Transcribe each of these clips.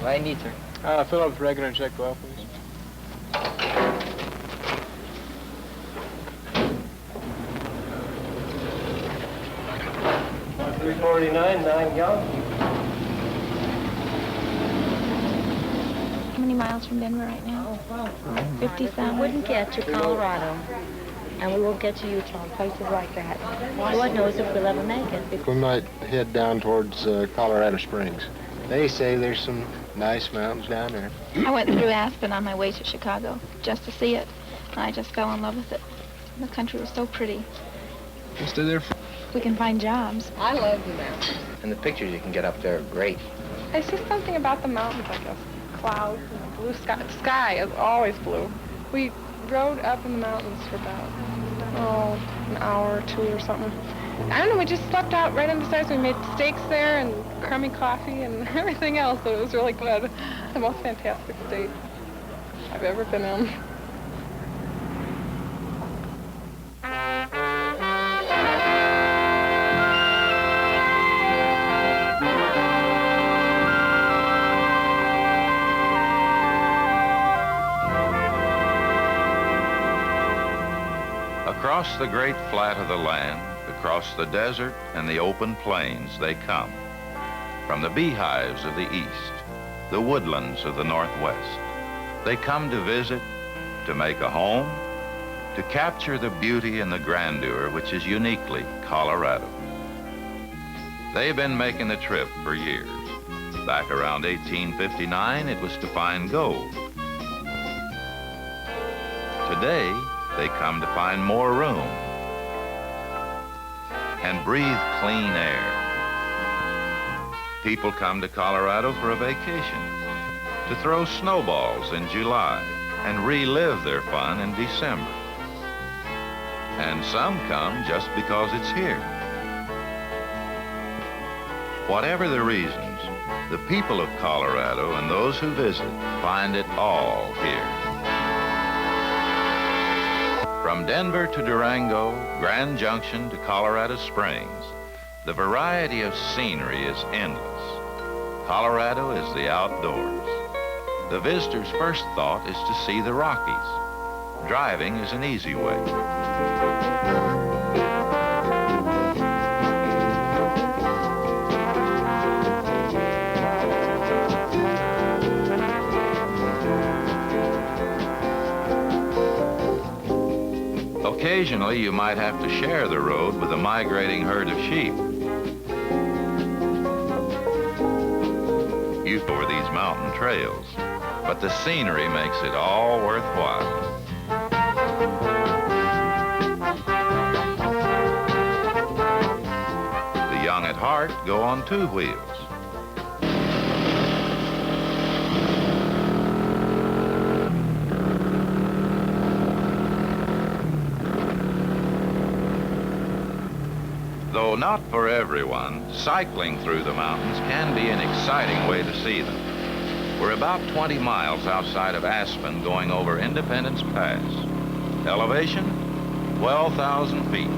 I need, sir. Fill up with regular and check well, please. 349, 9 young. How many miles from Denver right now? 50,000. We wouldn't get to Colorado, and we won't get to Utah, places like that. Lord knows if we'll ever make it. We might head down towards Colorado Springs. They say there's some nice mountains down there. I went through Aspen on my way to Chicago just to see it, and I just fell in love with it. The country was so pretty. We'll stay there. We can find jobs. I love the mountains. And the pictures you can get up there are great. It's just something about the mountains, I guess. Clouds and blue sky. The sky is always blue. We rode up in the mountains for about, an hour or two or something. I don't know, we just slept out right on the stairs. We made steaks there and crummy coffee and everything else, so it was really good. The most fantastic state I've ever been in. Across the great flat of the land, across the desert and the open plains they come. From the beehives of the east, the woodlands of the northwest. They come to visit, to make a home, to capture the beauty and the grandeur which is uniquely Colorado. They've been making the trip for years. Back around 1859, it was to find gold. Today, they come to find more room and breathe clean air. People come to Colorado for a vacation, to throw snowballs in July and relive their fun in December. And some come just because it's here. Whatever the reasons, the people of Colorado and those who visit find it all here. From Denver to Durango, Grand Junction to Colorado Springs, the variety of scenery is endless. Colorado is the outdoors. The visitor's first thought is to see the Rockies. Driving is an easy way. Occasionally, you might have to share the road with a migrating herd of sheep. You over these mountain trails, but the scenery makes it all worthwhile. The young at heart go on two wheels. Though not for everyone, cycling through the mountains can be an exciting way to see them. We're about 20 miles outside of Aspen going over Independence Pass. Elevation, 12,000 feet.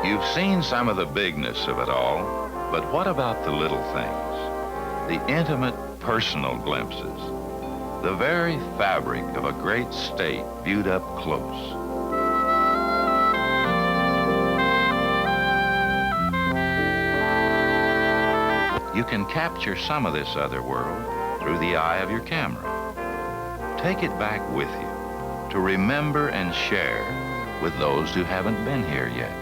You've seen some of the bigness of it all, but what about the little things? The intimate, personal glimpses. The very fabric of a great state viewed up close. You can capture some of this other world through the eye of your camera. Take it back with you to remember and share with those who haven't been here yet.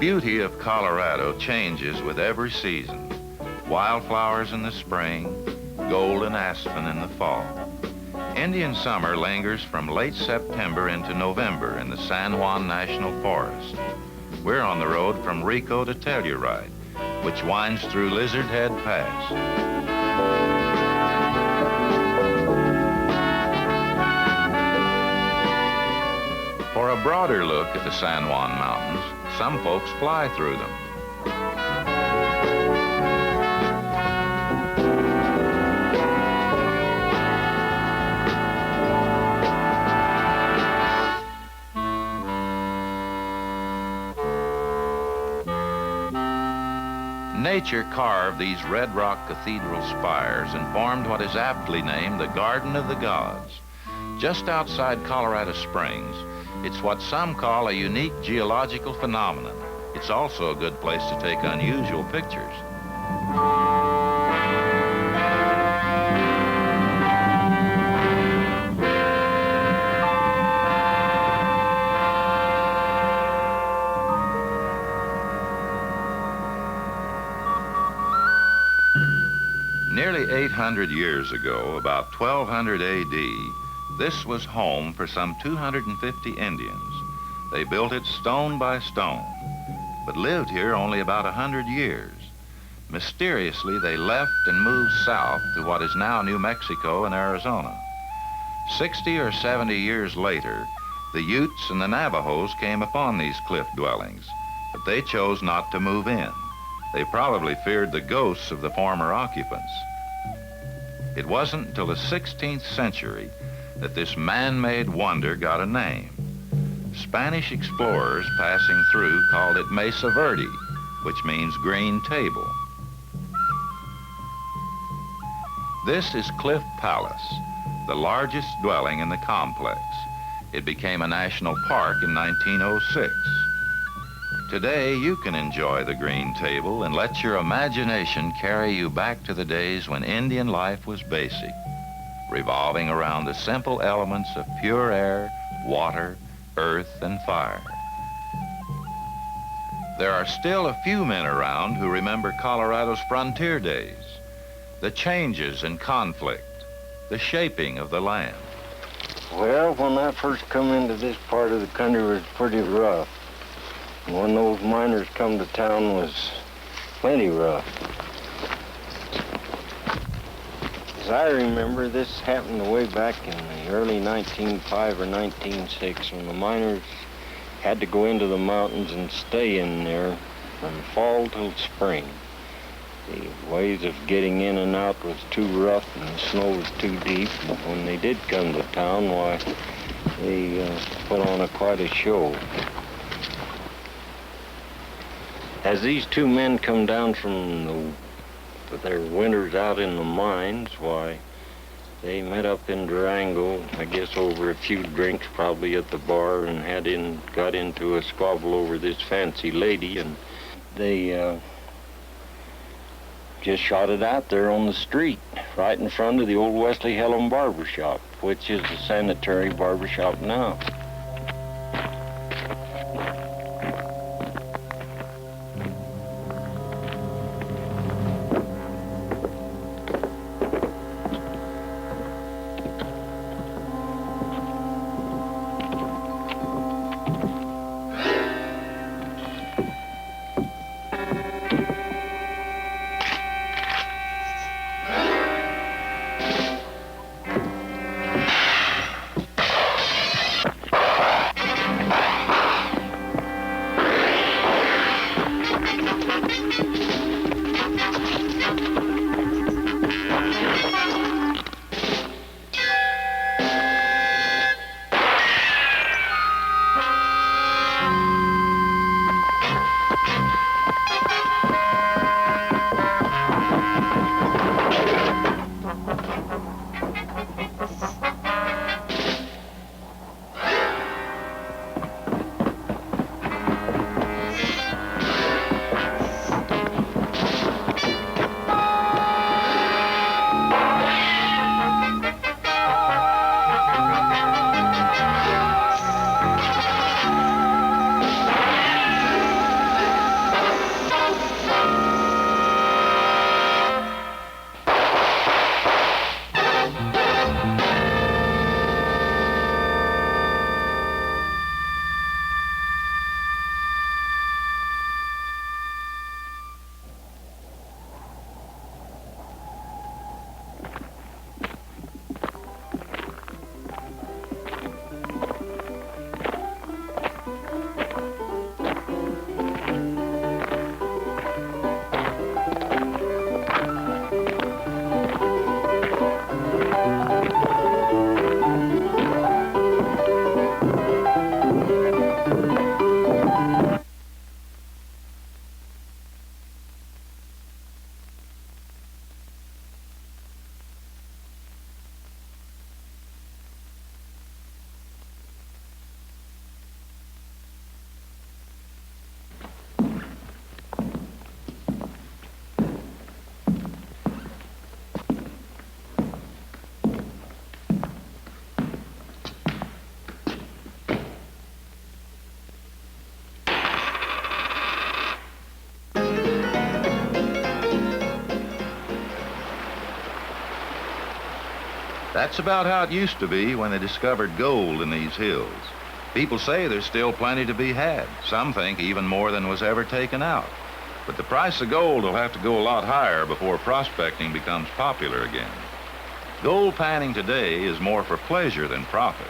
beauty of Colorado changes with every season. Wildflowers in the spring, golden aspen in the fall. Indian summer lingers from late September into November in the San Juan National Forest. We're on the road from Rico to Telluride, which winds through Lizard Head Pass. For a broader look at the San Juan Mountains, some folks fly through them. Nature carved these red rock cathedral spires and formed what is aptly named the Garden of the Gods. Just outside Colorado Springs, it's what some call a unique geological phenomenon. It's also a good place to take unusual pictures. Nearly 800 years ago, about 1200 AD, this was home for some 250 Indians. They built it stone by stone, but lived here only about 100 years. Mysteriously, they left and moved south to what is now New Mexico and Arizona. 60 or 70 years later, the Utes and the Navajos came upon these cliff dwellings, but they chose not to move in. They probably feared the ghosts of the former occupants. It wasn't until the 16th century that this man-made wonder got a name. Spanish explorers passing through called it Mesa Verde, which means green table. This is Cliff Palace, the largest dwelling in the complex. It became a national park in 1906. Today, you can enjoy the green table and let your imagination carry you back to the days when Indian life was basic, revolving around the simple elements of pure air, water, earth, and fire. There are still a few men around who remember Colorado's frontier days, the changes and conflict, the shaping of the land. Well, when I first come into this part of the country, it was pretty rough. When those miners come to town, was plenty rough. As I remember, this happened way back in the early 1905 or 1906, when the miners had to go into the mountains and stay in there from fall till spring. The ways of getting in and out was too rough and the snow was too deep. But when they did come to town, why, they put on quite a show. As these two men come down from their winters out in the mines, why, they met up in Durango, I guess over a few drinks probably at the bar, and got into a squabble over this fancy lady, and they just shot it out there on the street, right in front of the old Wesley Helen barber shop, which is a sanitary barber shop now. That's about how it used to be when they discovered gold in these hills. People say there's still plenty to be had. Some think even more than was ever taken out. But the price of gold will have to go a lot higher before prospecting becomes popular again. Gold panning today is more for pleasure than profit.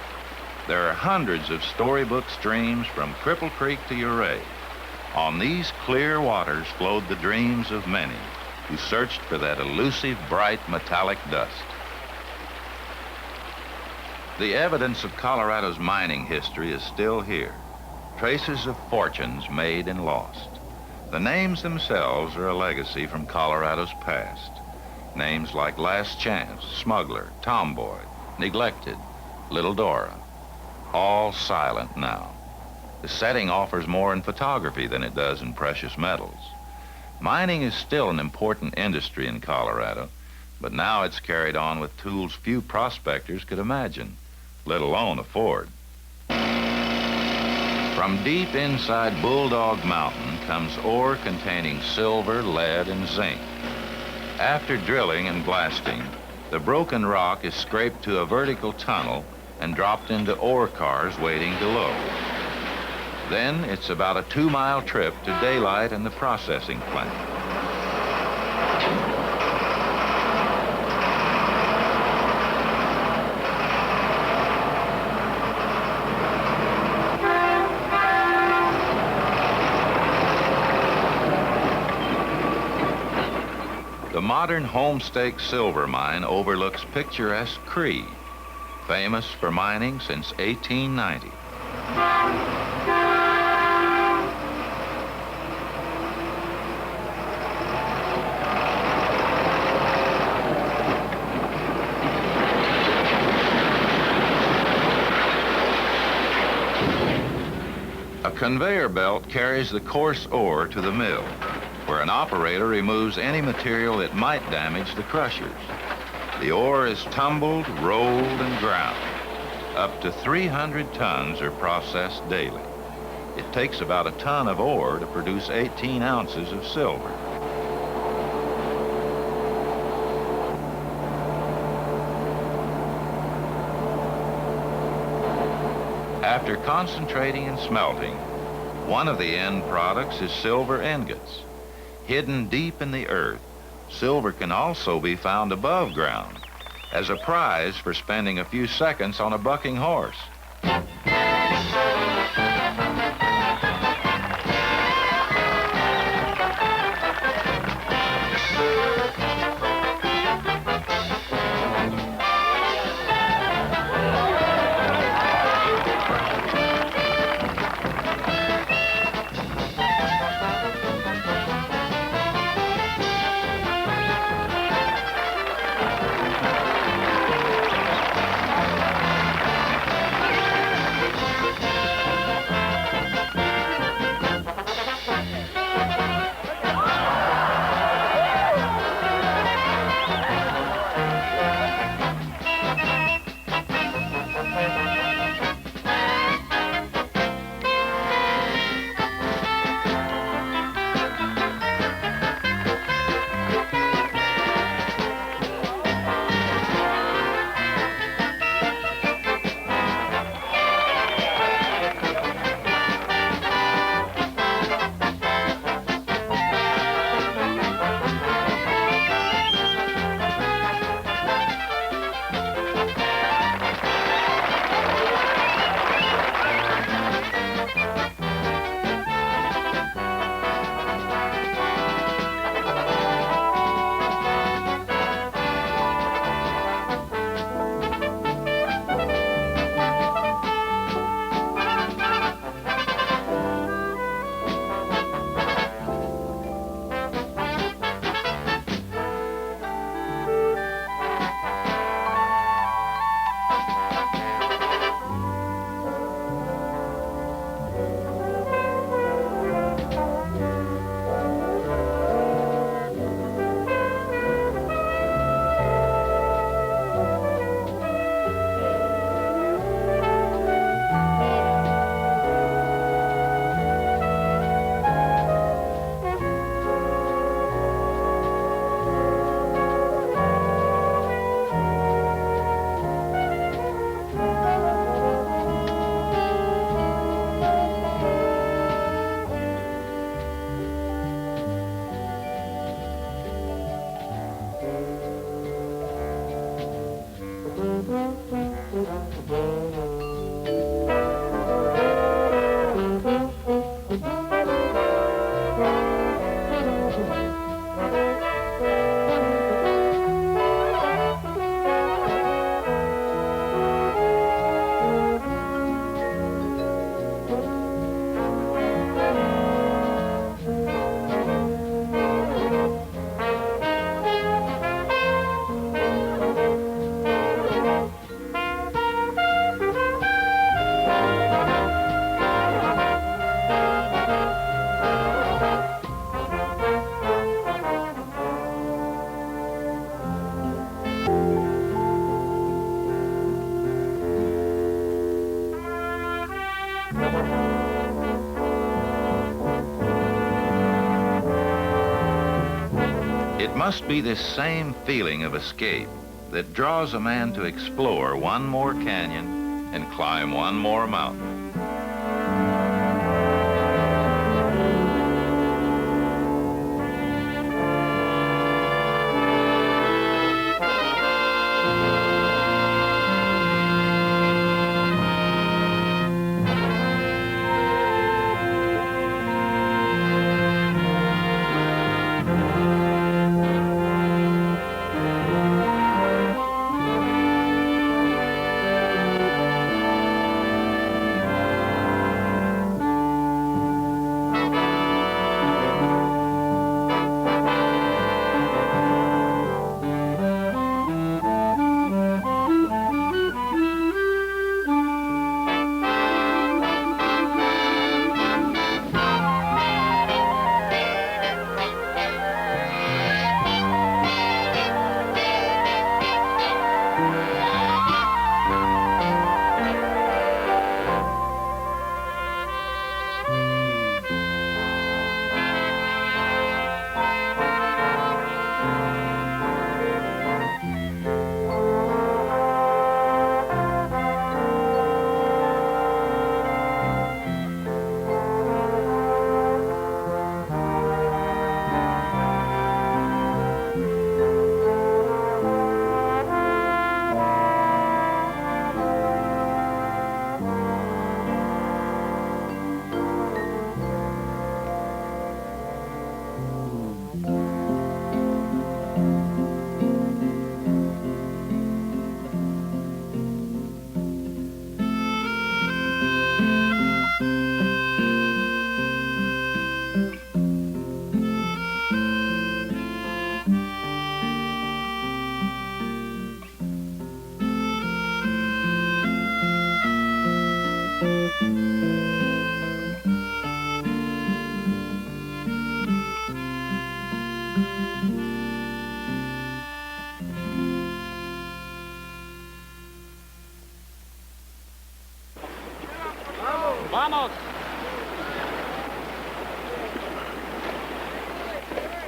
There are hundreds of storybook streams from Cripple Creek to Ouray. On these clear waters flowed the dreams of many who searched for that elusive, bright, metallic dust. The evidence of Colorado's mining history is still here. Traces of fortunes made and lost. The names themselves are a legacy from Colorado's past. Names like Last Chance, Smuggler, Tomboy, Neglected, Little Dora. All silent now. The setting offers more in photography than it does in precious metals. Mining is still an important industry in Colorado, but now it's carried on with tools few prospectors could imagine, let alone afford. From deep inside Bulldog Mountain comes ore containing silver, lead, and zinc. After drilling and blasting, the broken rock is scraped to a vertical tunnel and dropped into ore cars waiting to load. Then it's about a 2-mile trip to Daylight and the processing plant. The modern Homestake silver mine overlooks picturesque Cree, famous for mining since 1890. A conveyor belt carries the coarse ore to the mill, where an operator removes any material that might damage the crushers. The ore is tumbled, rolled, and ground. Up to 300 tons are processed daily. It takes about a ton of ore to produce 18 ounces of silver. After concentrating and smelting, one of the end products is silver ingots. Hidden deep in the earth, silver can also be found above ground as a prize for spending a few seconds on a bucking horse. It must be this same feeling of escape that draws a man to explore one more canyon and climb one more mountain.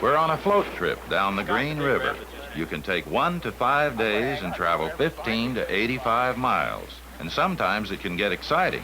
We're on a float trip down the Green River. You can take 1 to 5 days and travel 15 to 85 miles. And sometimes it can get exciting.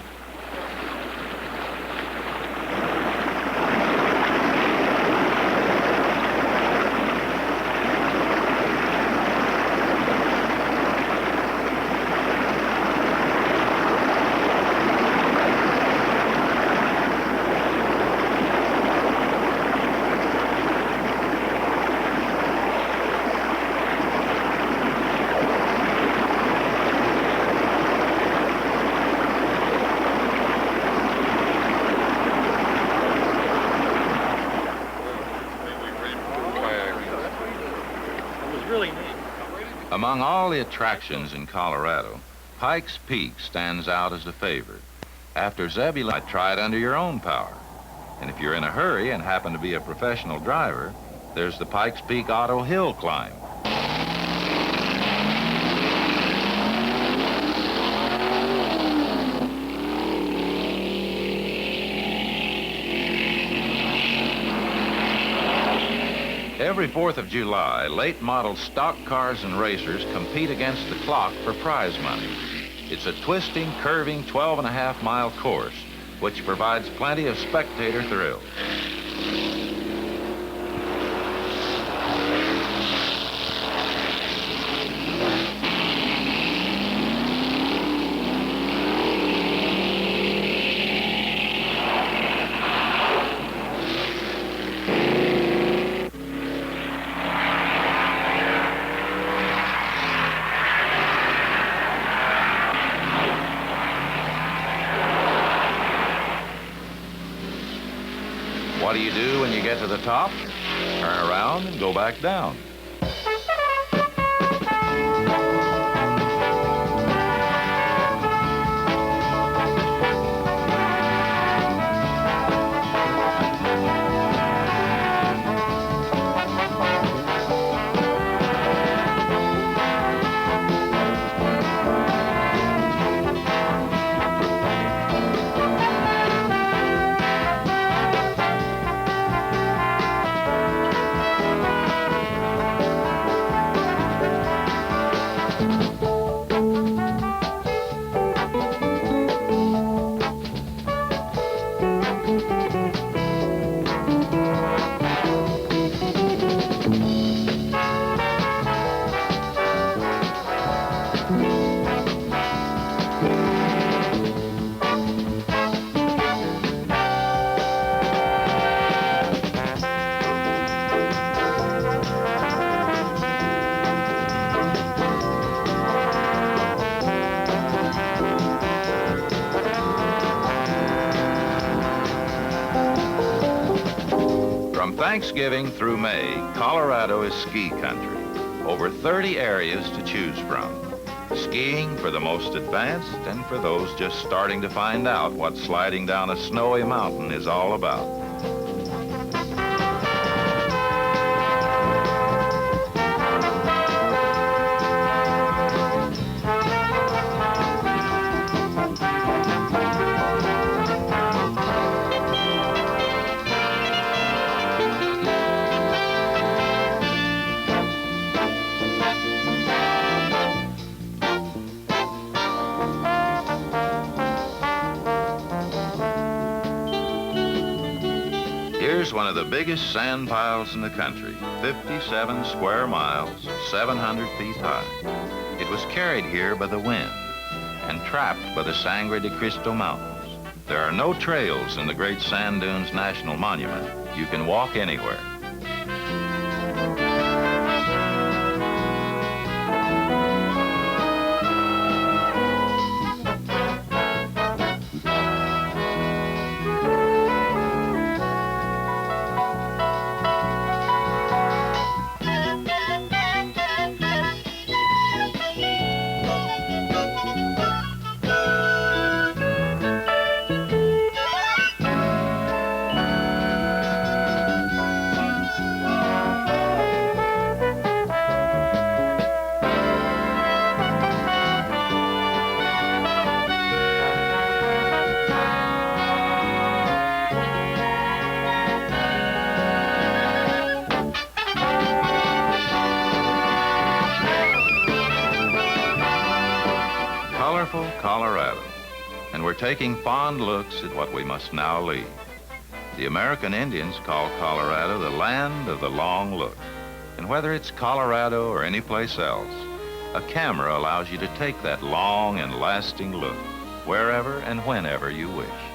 Among all the attractions in Colorado, Pikes Peak stands out as a favorite. After Zebulon, try it under your own power. And if you're in a hurry and happen to be a professional driver, there's the Pikes Peak Auto Hill Climb. Every 4th of July, late model stock cars and racers compete against the clock for prize money. It's a twisting, curving 12.5-mile course, which provides plenty of spectator thrill. What do you do when you get to the top? Turn around and go back down. From Thanksgiving through May, Colorado is ski country. Over 30 areas to choose from. Skiing for the most advanced and for those just starting to find out what sliding down a snowy mountain is all about. Here's one of the biggest sand piles in the country, 57 square miles, 700 feet high. It was carried here by the wind and trapped by the Sangre de Cristo Mountains. There are no trails in the Great Sand Dunes National Monument. You can walk anywhere. Colorado, and we're taking fond looks at what we must now leave. The American Indians call Colorado the land of the long look. And whether it's Colorado or any place else, a camera allows you to take that long and lasting look wherever and whenever you wish.